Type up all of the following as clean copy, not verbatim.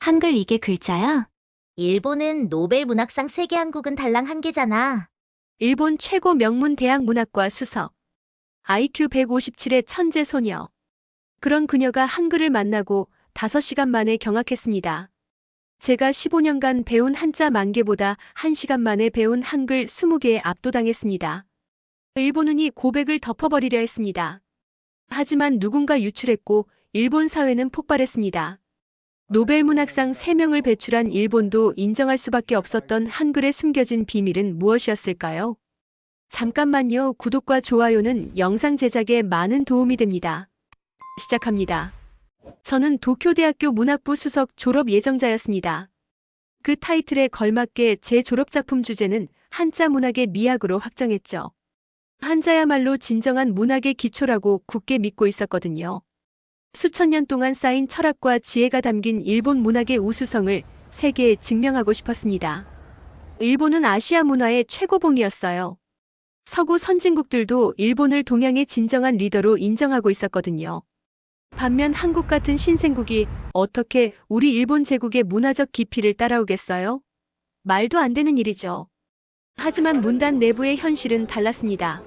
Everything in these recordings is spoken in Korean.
한글 이게 글자야? 일본은 노벨 문학상 세계 한국은 달랑 한 개잖아. 일본 최고 명문 대학 문학과 수석. IQ 157의 천재 소녀. 그런 그녀가 한글을 만나고 5시간 만에 경악했습니다. 제가 15년간 배운 한자 10,000개보다 1시간 만에 배운 한글 20개에 압도당했습니다. 일본은 이 고백을 덮어버리려 했습니다. 하지만 누군가 유출했고 일본 사회는 폭발했습니다. 노벨 문학상 3명을 배출한 일본도 인정할 수밖에 없었던 한글의 숨겨진 비밀은 무엇이었을까요? 잠깐만요. 구독과 좋아요는 영상 제작에 많은 도움이 됩니다. 시작합니다. 저는 도쿄대학교 문학부 수석 졸업 예정자였습니다. 그 타이틀에 걸맞게 제 졸업작품 주제는 한자 문학의 미학으로 확정했죠. 한자야말로 진정한 문학의 기초라고 굳게 믿고 있었거든요. 수천 년 동안 쌓인 철학과 지혜가 담긴 일본 문학의 우수성을 세계에 증명하고 싶었습니다. 일본은 아시아 문화의 최고봉이었어요. 서구 선진국들도 일본을 동양의 진정한 리더로 인정하고 있었거든요. 반면 한국 같은 신생국이 어떻게 우리 일본 제국의 문화적 깊이를 따라오겠어요? 말도 안 되는 일이죠. 하지만 문단 내부의 현실은 달랐습니다.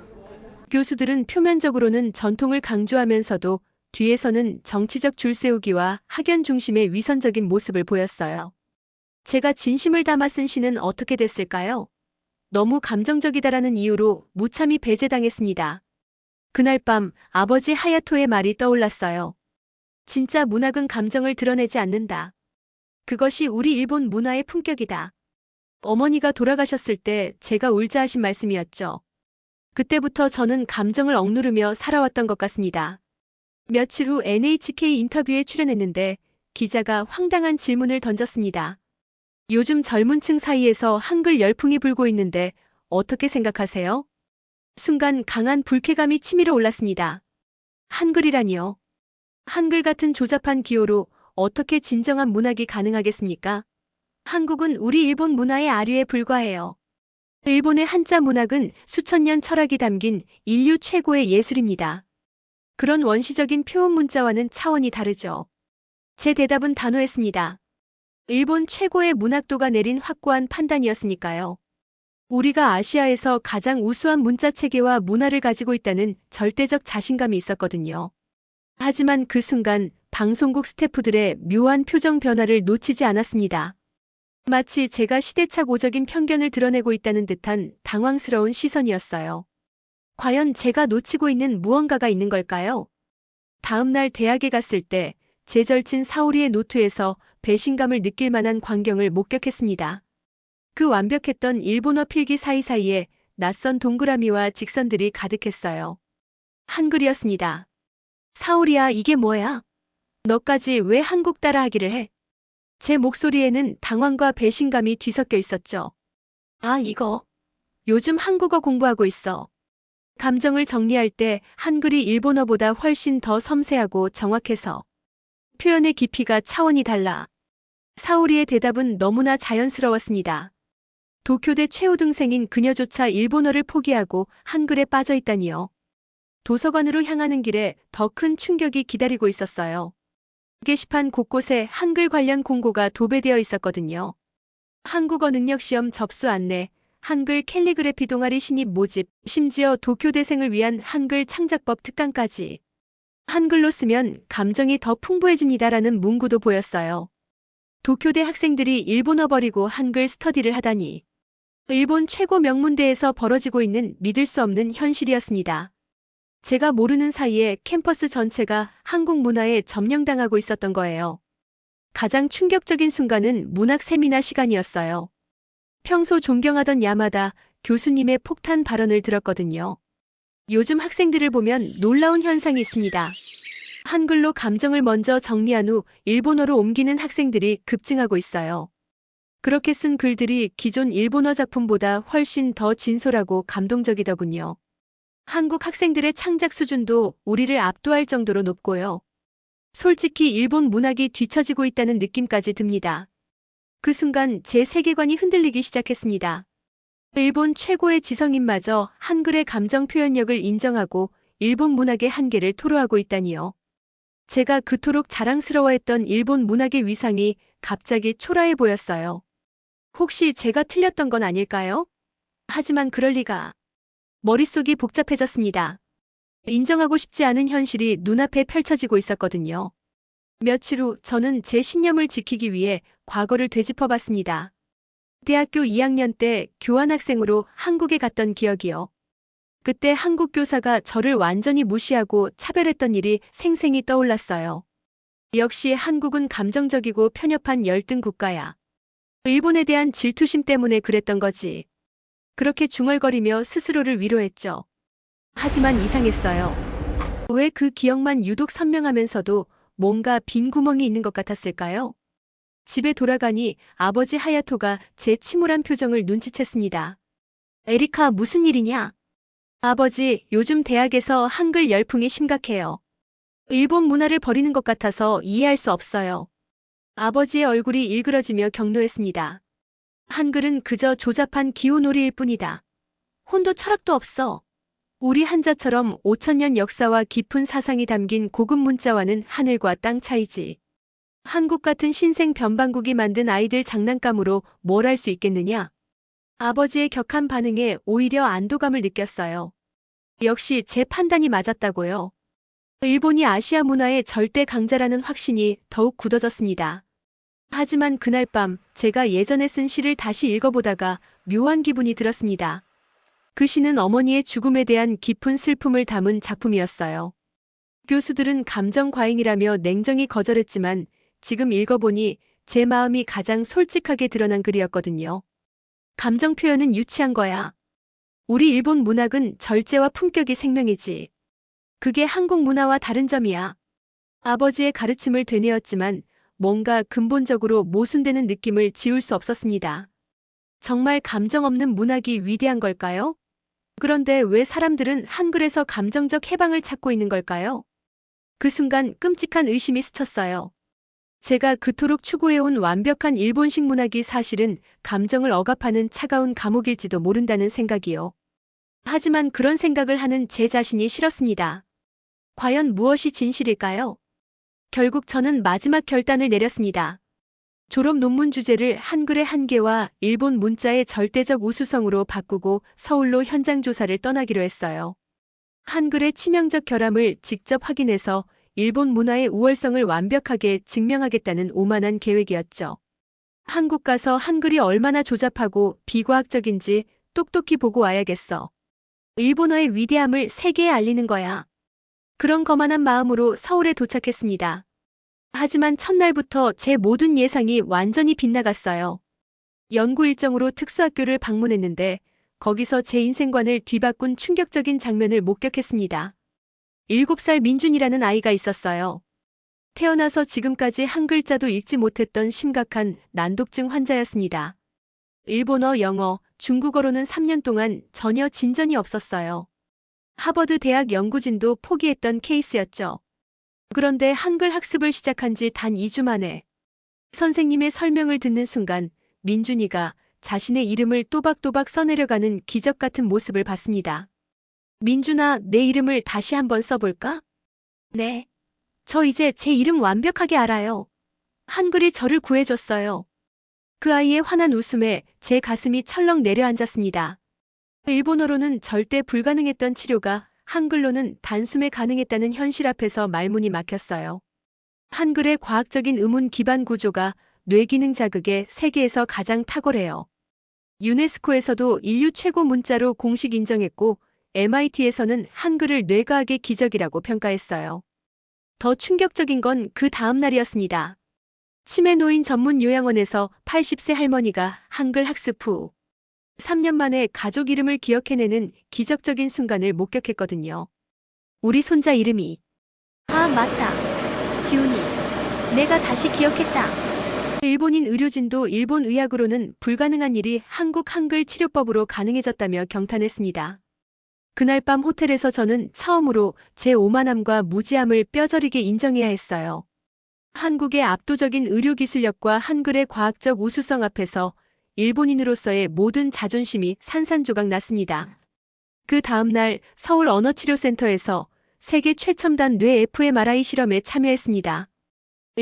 교수들은 표면적으로는 전통을 강조하면서도 뒤에서는 정치적 줄세우기와 학연 중심의 위선적인 모습을 보였어요. 제가 진심을 담아 쓴 시는 어떻게 됐을까요? 너무 감정적이다라는 이유로 무참히 배제당했습니다. 그날 밤 아버지 하야토의 말이 떠올랐어요. 진짜 문학은 감정을 드러내지 않는다. 그것이 우리 일본 문화의 품격이다. 어머니가 돌아가셨을 때 제가 울자 하신 말씀이었죠. 그때부터 저는 감정을 억누르며 살아왔던 것 같습니다. 며칠 후 NHK 인터뷰에 출연했는데 기자가 황당한 질문을 던졌습니다. 요즘 젊은 층 사이에서 한글 열풍이 불고 있는데 어떻게 생각하세요? 순간 강한 불쾌감이 치밀어 올랐습니다. 한글이라니요. 한글 같은 조잡한 기호로 어떻게 진정한 문학이 가능하겠습니까? 한국은 우리 일본 문화의 아류에 불과해요. 일본의 한자 문학은 수천 년 철학이 담긴 인류 최고의 예술입니다. 그런 원시적인 표현 문자와는 차원이 다르죠. 제 대답은 단호했습니다. 일본 최고의 문학도가 내린 확고한 판단이었으니까요. 우리가 아시아에서 가장 우수한 문자 체계와 문화를 가지고 있다는 절대적 자신감이 있었거든요. 하지만 그 순간 방송국 스태프들의 묘한 표정 변화를 놓치지 않았습니다. 마치 제가 시대착오적인 편견을 드러내고 있다는 듯한 당황스러운 시선이었어요. 과연 제가 놓치고 있는 무언가가 있는 걸까요? 다음 날 대학에 갔을 때 제 절친 사오리의 노트에서 배신감을 느낄 만한 광경을 목격했습니다. 그 완벽했던 일본어 필기 사이사이에 낯선 동그라미와 직선들이 가득했어요. 한글이었습니다. 사오리야, 이게 뭐야? 너까지 왜 한국 따라하기를 해? 제 목소리에는 당황과 배신감이 뒤섞여 있었죠. 아, 이거. 요즘 한국어 공부하고 있어. 감정을 정리할 때 한글이 일본어보다 훨씬 더 섬세하고 정확해서 표현의 깊이가 차원이 달라. 사오리의 대답은 너무나 자연스러웠습니다. 도쿄대 최우등생인 그녀조차 일본어를 포기하고 한글에 빠져 있다니요. 도서관으로 향하는 길에 더 큰 충격이 기다리고 있었어요. 게시판 곳곳에 한글 관련 공고가 도배되어 있었거든요. 한국어 능력시험 접수 안내, 한글 캘리그래피 동아리 신입 모집, 심지어 도쿄대생을 위한 한글 창작법 특강까지. 한글로 쓰면 감정이 더 풍부해집니다라는 문구도 보였어요. 도쿄대 학생들이 일본어 버리고 한글 스터디를 하다니. 일본 최고 명문대에서 벌어지고 있는 믿을 수 없는 현실이었습니다. 제가 모르는 사이에 캠퍼스 전체가 한국 문화에 점령당하고 있었던 거예요. 가장 충격적인 순간은 문학 세미나 시간이었어요. 평소 존경하던 야마다 교수님의 폭탄 발언을 들었거든요. 요즘 학생들을 보면 놀라운 현상이 있습니다. 한글로 감정을 먼저 정리한 후 일본어로 옮기는 학생들이 급증하고 있어요. 그렇게 쓴 글들이 기존 일본어 작품보다 훨씬 더 진솔하고 감동적이더군요. 한국 학생들의 창작 수준도 우리를 압도할 정도로 높고요. 솔직히 일본 문학이 뒤처지고 있다는 느낌까지 듭니다. 그 순간 제 세계관이 흔들리기 시작했습니다. 일본 최고의 지성인마저 한글의 감정 표현력을 인정하고 일본 문학의 한계를 토로하고 있다니요. 제가 그토록 자랑스러워했던 일본 문학의 위상이 갑자기 초라해 보였어요. 혹시 제가 틀렸던 건 아닐까요? 하지만 그럴 리가. 머릿속이 복잡해졌습니다. 인정하고 싶지 않은 현실이 눈앞에 펼쳐지고 있었거든요. 며칠 후 저는 제 신념을 지키기 위해 과거를 되짚어봤습니다. 대학교 2학년 때 교환학생으로 한국에 갔던 기억이요. 그때 한국 교사가 저를 완전히 무시하고 차별했던 일이 생생히 떠올랐어요. 역시 한국은 감정적이고 편협한 열등 국가야. 일본에 대한 질투심 때문에 그랬던 거지. 그렇게 중얼거리며 스스로를 위로했죠. 하지만 이상했어요. 왜 그 기억만 유독 선명하면서도 뭔가 빈 구멍이 있는 것 같았을까요? 집에 돌아가니 아버지 하야토가 제 침울한 표정을 눈치챘습니다. 에리카, 무슨 일이냐? 아버지, 요즘 대학에서 한글 열풍이 심각해요. 일본 문화를 버리는 것 같아서 이해할 수 없어요. 아버지의 얼굴이 일그러지며 격노했습니다. 한글은 그저 조잡한 기호놀이일 뿐이다. 혼도 철학도 없어. 우리 한자처럼 5,000년 역사와 깊은 사상이 담긴 고급 문자와는 하늘과 땅 차이지. 한국 같은 신생 변방국이 만든 아이들 장난감으로 뭘 할 수 있겠느냐? 아버지의 격한 반응에 오히려 안도감을 느꼈어요. 역시 제 판단이 맞았다고요. 일본이 아시아 문화의 절대 강자라는 확신이 더욱 굳어졌습니다. 하지만 그날 밤 제가 예전에 쓴 시를 다시 읽어보다가 묘한 기분이 들었습니다. 그 시는 어머니의 죽음에 대한 깊은 슬픔을 담은 작품이었어요. 교수들은 감정 과잉이라며 냉정히 거절했지만 지금 읽어보니 제 마음이 가장 솔직하게 드러난 글이었거든요. 감정 표현은 유치한 거야. 우리 일본 문학은 절제와 품격이 생명이지. 그게 한국 문화와 다른 점이야. 아버지의 가르침을 되뇌었지만 뭔가 근본적으로 모순되는 느낌을 지울 수 없었습니다. 정말 감정 없는 문학이 위대한 걸까요? 그런데 왜 사람들은 한글에서 감정적 해방을 찾고 있는 걸까요? 그 순간 끔찍한 의심이 스쳤어요. 제가 그토록 추구해온 완벽한 일본식 문학이 사실은 감정을 억압하는 차가운 감옥일지도 모른다는 생각이요. 하지만 그런 생각을 하는 제 자신이 싫었습니다. 과연 무엇이 진실일까요? 결국 저는 마지막 결단을 내렸습니다. 졸업 논문 주제를 한글의 한계와 일본 문자의 절대적 우수성으로 바꾸고 서울로 현장 조사를 떠나기로 했어요. 한글의 치명적 결함을 직접 확인해서 일본 문화의 우월성을 완벽하게 증명하겠다는 오만한 계획이었죠. 한국 가서 한글이 얼마나 조잡하고 비과학적인지 똑똑히 보고 와야겠어. 일본어의 위대함을 세계에 알리는 거야. 그런 거만한 마음으로 서울에 도착했습니다. 하지만 첫날부터 제 모든 예상이 완전히 빗나갔어요. 연구 일정으로 특수학교를 방문했는데 거기서 제 인생관을 뒤바꾼 충격적인 장면을 목격했습니다. 7살 민준이라는 아이가 있었어요. 태어나서 지금까지 한 글자도 읽지 못했던 심각한 난독증 환자였습니다. 일본어, 영어, 중국어로는 3년 동안 전혀 진전이 없었어요. 하버드 대학 연구진도 포기했던 케이스였죠. 그런데 한글 학습을 시작한 지 단 2주 만에 선생님의 설명을 듣는 순간 민준이가 자신의 이름을 또박또박 써내려가는 기적 같은 모습을 봤습니다. 민준아, 내 이름을 다시 한번 써볼까? 네. 저 이제 제 이름 완벽하게 알아요. 한글이 저를 구해줬어요. 그 아이의 환한 웃음에 제 가슴이 철렁 내려앉았습니다. 일본어로는 절대 불가능했던 치료가 한글로는 단숨에 가능했다는 현실 앞에서 말문이 막혔어요. 한글의 과학적인 음운 기반 구조가 뇌기능 자극에 세계에서 가장 탁월해요. 유네스코에서도 인류 최고 문자로 공식 인정했고 MIT에서는 한글을 뇌과학의 기적이라고 평가했어요. 더 충격적인 건 그 다음 날이었습니다. 치매 노인 전문 요양원에서 80세 할머니가 한글 학습 후 3년 만에 가족 이름을 기억해내는 기적적인 순간을 목격했거든요. 우리 손자 이름이 맞다. 지훈이. 내가 다시 기억했다. 일본인 의료진도 일본 의학으로는 불가능한 일이 한국 한글 치료법으로 가능해졌다며 경탄했습니다. 그날 밤 호텔에서 저는 처음으로 제 오만함과 무지함을 뼈저리게 인정해야 했어요. 한국의 압도적인 의료기술력과 한글의 과학적 우수성 앞에서 일본인으로서의 모든 자존심이 산산조각 났습니다. 그 다음 날 서울 언어치료센터에서 세계 최첨단 뇌 fMRI 실험에 참여했습니다.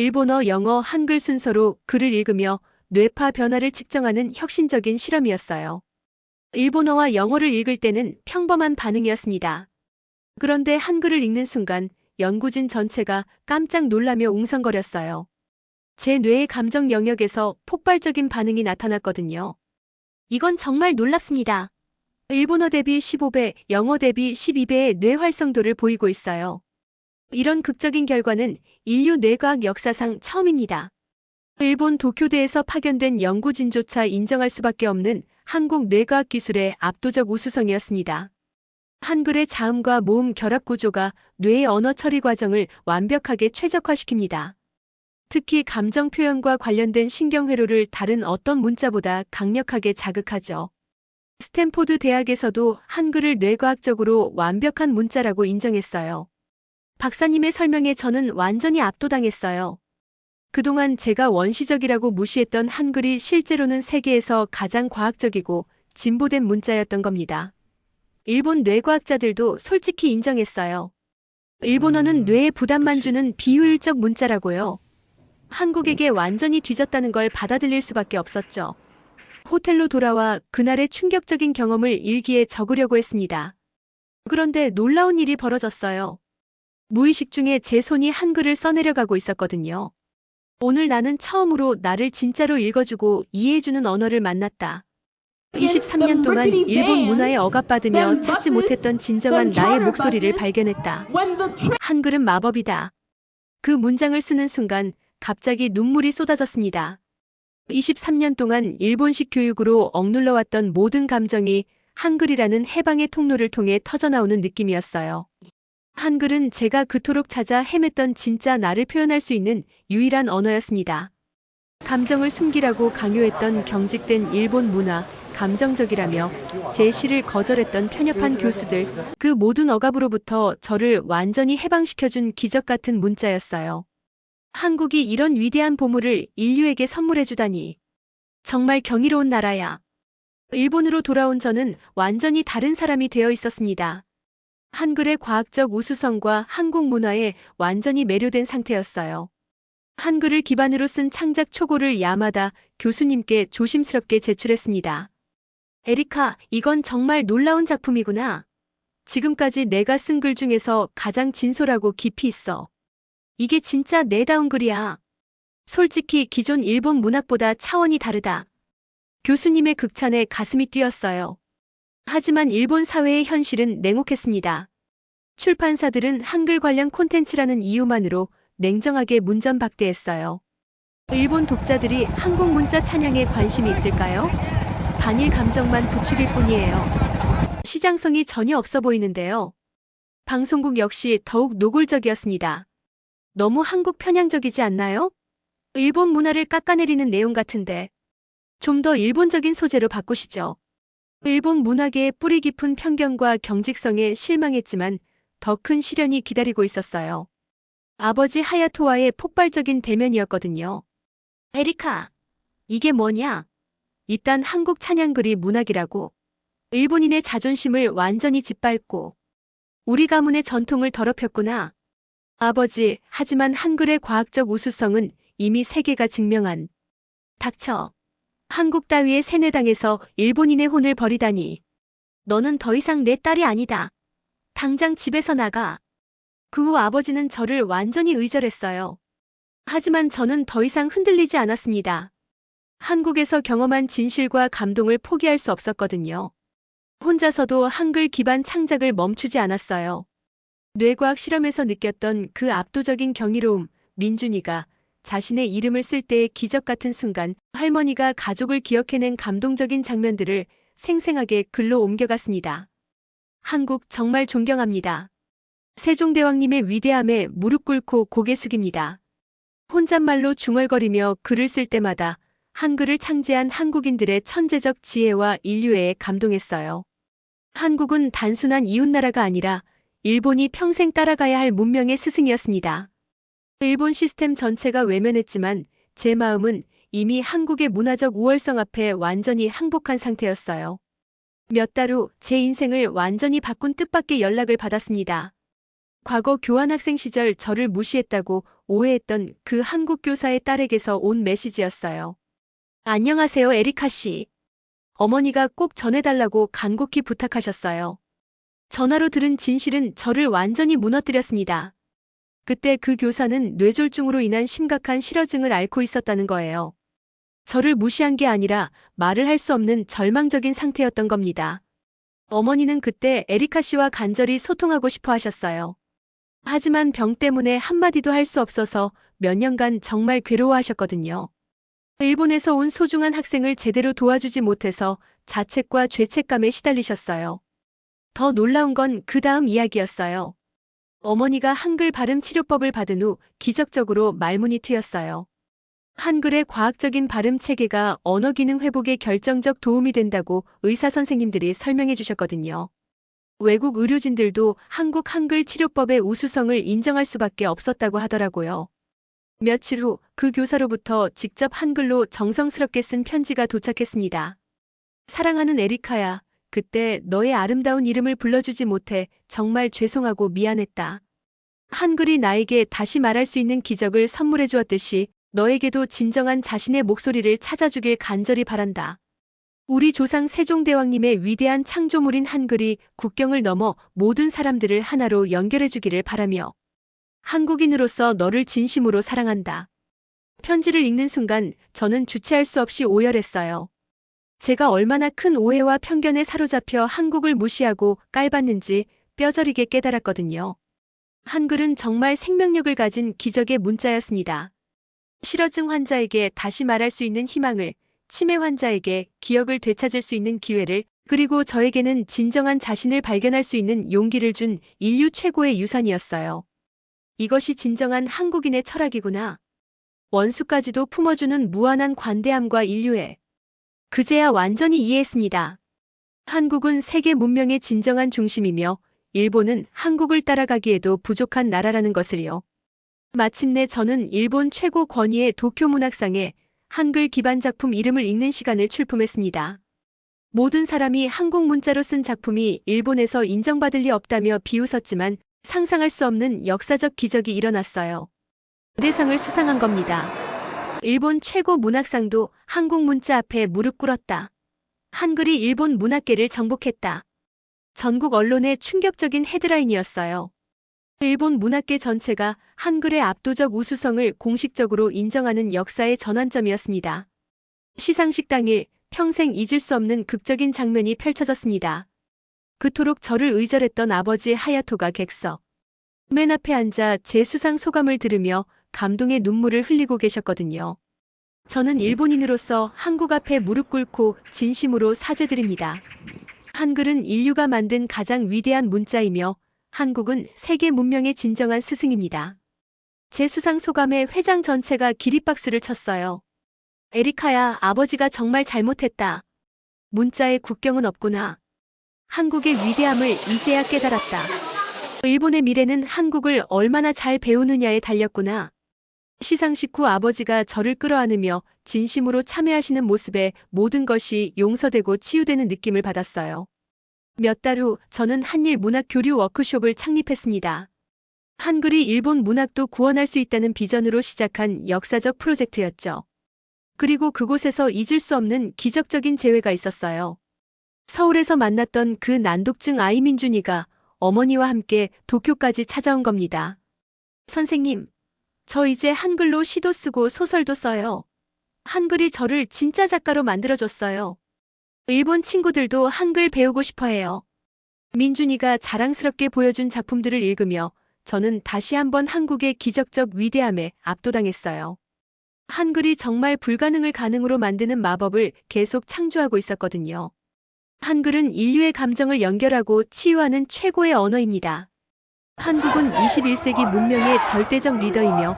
일본어, 영어, 한글 순서로 글을 읽으며 뇌파 변화를 측정하는 혁신적인 실험이었어요. 일본어와 영어를 읽을 때는 평범한 반응이었습니다. 그런데 한글을 읽는 순간 연구진 전체가 깜짝 놀라며 웅성거렸어요. 제 뇌의 감정 영역에서 폭발적인 반응이 나타났거든요. 이건 정말 놀랍습니다. 일본어 대비 15배, 영어 대비 12배의 뇌 활성도를 보이고 있어요. 이런 극적인 결과는 인류 뇌과학 역사상 처음입니다. 일본 도쿄대에서 파견된 연구진조차 인정할 수밖에 없는 한국 뇌과학 기술의 압도적 우수성이었습니다. 한글의 자음과 모음 결합 구조가 뇌의 언어 처리 과정을 완벽하게 최적화시킵니다. 특히 감정 표현과 관련된 신경회로를 다른 어떤 문자보다 강력하게 자극하죠. 스탠포드 대학에서도 한글을 뇌과학적으로 완벽한 문자라고 인정했어요. 박사님의 설명에 저는 완전히 압도당했어요. 그동안 제가 원시적이라고 무시했던 한글이 실제로는 세계에서 가장 과학적이고 진보된 문자였던 겁니다. 일본 뇌과학자들도 솔직히 인정했어요. 일본어는 뇌에 부담만 주는 비효율적 문자라고요. 한국에게 완전히 뒤졌다는 걸 받아들일 수밖에 없었죠. 호텔로 돌아와 그날의 충격적인 경험을 일기에 적으려고 했습니다. 그런데 놀라운 일이 벌어졌어요. 무의식 중에 제 손이 한글을 써내려가고 있었거든요. 오늘 나는 처음으로 나를 진짜로 읽어주고 이해해주는 언어를 만났다. 23년 동안 일본 문화에 억압받으며 찾지 못했던 진정한 나의 목소리를 발견했다. 한글은 마법이다. 그 문장을 쓰는 순간 갑자기 눈물이 쏟아졌습니다. 23년 동안 일본식 교육으로 억눌러왔던 모든 감정이 한글이라는 해방의 통로를 통해 터져나오는 느낌이었어요. 한글은 제가 그토록 찾아 헤맸던 진짜 나를 표현할 수 있는 유일한 언어였습니다. 감정을 숨기라고 강요했던 경직된 일본 문화, 감정적이라며 제 시를 거절했던 편협한 교수들, 그 모든 억압으로부터 저를 완전히 해방시켜준 기적 같은 문자였어요. 한국이 이런 위대한 보물을 인류에게 선물해주다니. 정말 경이로운 나라야. 일본으로 돌아온 저는 완전히 다른 사람이 되어 있었습니다. 한글의 과학적 우수성과 한국 문화에 완전히 매료된 상태였어요. 한글을 기반으로 쓴 창작 초고를 야마다 교수님께 조심스럽게 제출했습니다. 에리카, 이건 정말 놀라운 작품이구나. 지금까지 내가 쓴 글 중에서 가장 진솔하고 깊이 있어. 이게 진짜 내다운 글이야. 솔직히 기존 일본 문학보다 차원이 다르다. 교수님의 극찬에 가슴이 뛰었어요. 하지만 일본 사회의 현실은 냉혹했습니다. 출판사들은 한글 관련 콘텐츠라는 이유만으로 냉정하게 문전박대했어요. 일본 독자들이 한국 문자 찬양에 관심이 있을까요? 반일 감정만 부추길 뿐이에요. 시장성이 전혀 없어 보이는데요. 방송국 역시 더욱 노골적이었습니다. 너무 한국 편향적이지 않나요? 일본 문화를 깎아내리는 내용 같은데. 좀 더 일본적인 소재로 바꾸시죠. 일본 문학의 뿌리 깊은 편견과 경직성에 실망했지만 더 큰 시련이 기다리고 있었어요. 아버지 하야토와의 폭발적인 대면이었거든요. 에리카, 이게 뭐냐? 이딴 한국 찬양글이 문학이라고. 일본인의 자존심을 완전히 짓밟고 우리 가문의 전통을 더럽혔구나. 아버지, 하지만 한글의 과학적 우수성은 이미 세계가 증명한. 닥쳐. 한국 따위의 세뇌당에서 일본인의 혼을 버리다니. 너는 더 이상 내 딸이 아니다. 당장 집에서 나가. 그 후 아버지는 저를 완전히 의절했어요. 하지만 저는 더 이상 흔들리지 않았습니다. 한국에서 경험한 진실과 감동을 포기할 수 없었거든요. 혼자서도 한글 기반 창작을 멈추지 않았어요. 뇌과학 실험에서 느꼈던 그 압도적인 경이로움, 민준이가 자신의 이름을 쓸 때의 기적 같은 순간, 할머니가 가족을 기억해낸 감동적인 장면들을 생생하게 글로 옮겨갔습니다. 한국 정말 존경합니다. 세종대왕님의 위대함에 무릎 꿇고 고개 숙입니다. 혼잣말로 중얼거리며 글을 쓸 때마다 한글을 창제한 한국인들의 천재적 지혜와 인류애에 감동했어요. 한국은 단순한 이웃나라가 아니라 일본이 평생 따라가야 할 문명의 스승이었습니다. 일본 시스템 전체가 외면했지만 제 마음은 이미 한국의 문화적 우월성 앞에 완전히 항복한 상태였어요. 몇 달 후 제 인생을 완전히 바꾼 뜻밖의 연락을 받았습니다. 과거 교환학생 시절 저를 무시했다고 오해했던 그 한국 교사의 딸에게서 온 메시지였어요. 안녕하세요, 에리카 씨. 어머니가 꼭 전해달라고 간곡히 부탁하셨어요. 전화로 들은 진실은 저를 완전히 무너뜨렸습니다. 그때 그 교사는 뇌졸중으로 인한 심각한 실어증을 앓고 있었다는 거예요. 저를 무시한 게 아니라 말을 할 수 없는 절망적인 상태였던 겁니다. 어머니는 그때 에리카 씨와 간절히 소통하고 싶어 하셨어요. 하지만 병 때문에 한마디도 할 수 없어서 몇 년간 정말 괴로워하셨거든요. 일본에서 온 소중한 학생을 제대로 도와주지 못해서 자책과 죄책감에 시달리셨어요. 더 놀라운 건 그 다음 이야기였어요. 어머니가 한글 발음 치료법을 받은 후 기적적으로 말문이 트였어요. 한글의 과학적인 발음 체계가 언어 기능 회복에 결정적 도움이 된다고 의사 선생님들이 설명해 주셨거든요. 외국 의료진들도 한국 한글 치료법의 우수성을 인정할 수밖에 없었다고 하더라고요. 며칠 후 그 교사로부터 직접 한글로 정성스럽게 쓴 편지가 도착했습니다. 사랑하는 에리카야, 그때 너의 아름다운 이름을 불러주지 못해 정말 죄송하고 미안했다. 한글이 나에게 다시 말할 수 있는 기적을 선물해 주었듯이 너에게도 진정한 자신의 목소리를 찾아주길 간절히 바란다. 우리 조상 세종대왕님의 위대한 창조물인 한글이 국경을 넘어 모든 사람들을 하나로 연결해 주기를 바라며 한국인으로서 너를 진심으로 사랑한다. 편지를 읽는 순간 저는 주체할 수 없이 오열했어요. 제가 얼마나 큰 오해와 편견에 사로잡혀 한국을 무시하고 깔봤는지 뼈저리게 깨달았거든요. 한글은 정말 생명력을 가진 기적의 문자였습니다. 실어증 환자에게 다시 말할 수 있는 희망을, 치매 환자에게 기억을 되찾을 수 있는 기회를, 그리고 저에게는 진정한 자신을 발견할 수 있는 용기를 준 인류 최고의 유산이었어요. 이것이 진정한 한국인의 철학이구나. 원수까지도 품어주는 무한한 관대함과 인류애. 그제야 완전히 이해했습니다. 한국은 세계 문명의 진정한 중심이며 일본은 한국을 따라가기에도 부족한 나라라는 것을요. 마침내 저는 일본 최고 권위의 도쿄 문학상에 한글 기반 작품 이름을 읽는 시간을 출품했습니다. 모든 사람이 한국 문자로 쓴 작품이 일본에서 인정받을 리 없다며 비웃었지만 상상할 수 없는 역사적 기적이 일어났어요. 대상을 수상한 겁니다. 일본 최고 문학상도 한국 문자 앞에 무릎 꿇었다. 한글이 일본 문학계를 정복했다. 전국 언론의 충격적인 헤드라인이었어요. 일본 문학계 전체가 한글의 압도적 우수성을 공식적으로 인정하는 역사의 전환점이었습니다. 시상식 당일 평생 잊을 수 없는 극적인 장면이 펼쳐졌습니다. 그토록 저를 의절했던 아버지 하야토가 객석 맨 앞에 앉아 제 수상 소감을 들으며 감동의 눈물을 흘리고 계셨거든요. 저는 일본인으로서 한국 앞에 무릎 꿇고 진심으로 사죄드립니다. 한글은 인류가 만든 가장 위대한 문자이며 한국은 세계 문명의 진정한 스승입니다. 제 수상 소감에 회장 전체가 기립박수를 쳤어요. 에리카야, 아버지가 정말 잘못했다. 문자에 국경은 없구나. 한국의 위대함을 이제야 깨달았다. 일본의 미래는 한국을 얼마나 잘 배우느냐에 달렸구나. 시상식 후 아버지가 저를 끌어안으며 진심으로 참여하시는 모습에 모든 것이 용서되고 치유되는 느낌을 받았어요. 몇 달 후 저는 한일 문학 교류 워크숍을 창립했습니다. 한글이 일본 문학도 구원할 수 있다는 비전으로 시작한 역사적 프로젝트였죠. 그리고 그곳에서 잊을 수 없는 기적적인 재회가 있었어요. 서울에서 만났던 그 난독증 아이 민준이가 어머니와 함께 도쿄까지 찾아온 겁니다. 선생님, 저 이제 한글로 시도 쓰고 소설도 써요. 한글이 저를 진짜 작가로 만들어줬어요. 일본 친구들도 한글 배우고 싶어 해요. 민준이가 자랑스럽게 보여준 작품들을 읽으며 저는 다시 한번 한국의 기적적 위대함에 압도당했어요. 한글이 정말 불가능을 가능으로 만드는 마법을 계속 창조하고 있었거든요. 한글은 인류의 감정을 연결하고 치유하는 최고의 언어입니다. 한국은 21세기 문명의 절대적 리더이며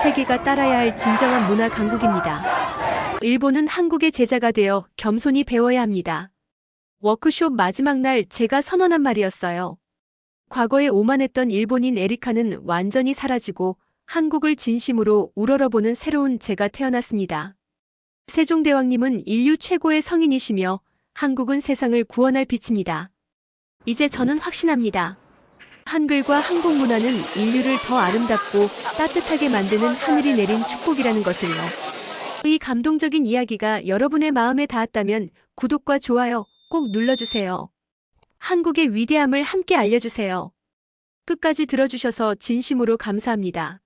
세계가 따라야 할 진정한 문화 강국입니다. 일본은 한국의 제자가 되어 겸손히 배워야 합니다. 워크숍 마지막 날 제가 선언한 말이었어요. 과거에 오만했던 일본인 에리카는 완전히 사라지고 한국을 진심으로 우러러보는 새로운 제가 태어났습니다. 세종대왕님은 인류 최고의 성인이시며 한국은 세상을 구원할 빛입니다. 이제 저는 확신합니다. 한글과 한국 문화는 인류를 더 아름답고 따뜻하게 만드는 하늘이 내린 축복이라는 것을요. 이 감동적인 이야기가 여러분의 마음에 닿았다면 구독과 좋아요 꼭 눌러주세요. 한국의 위대함을 함께 알려주세요. 끝까지 들어주셔서 진심으로 감사합니다.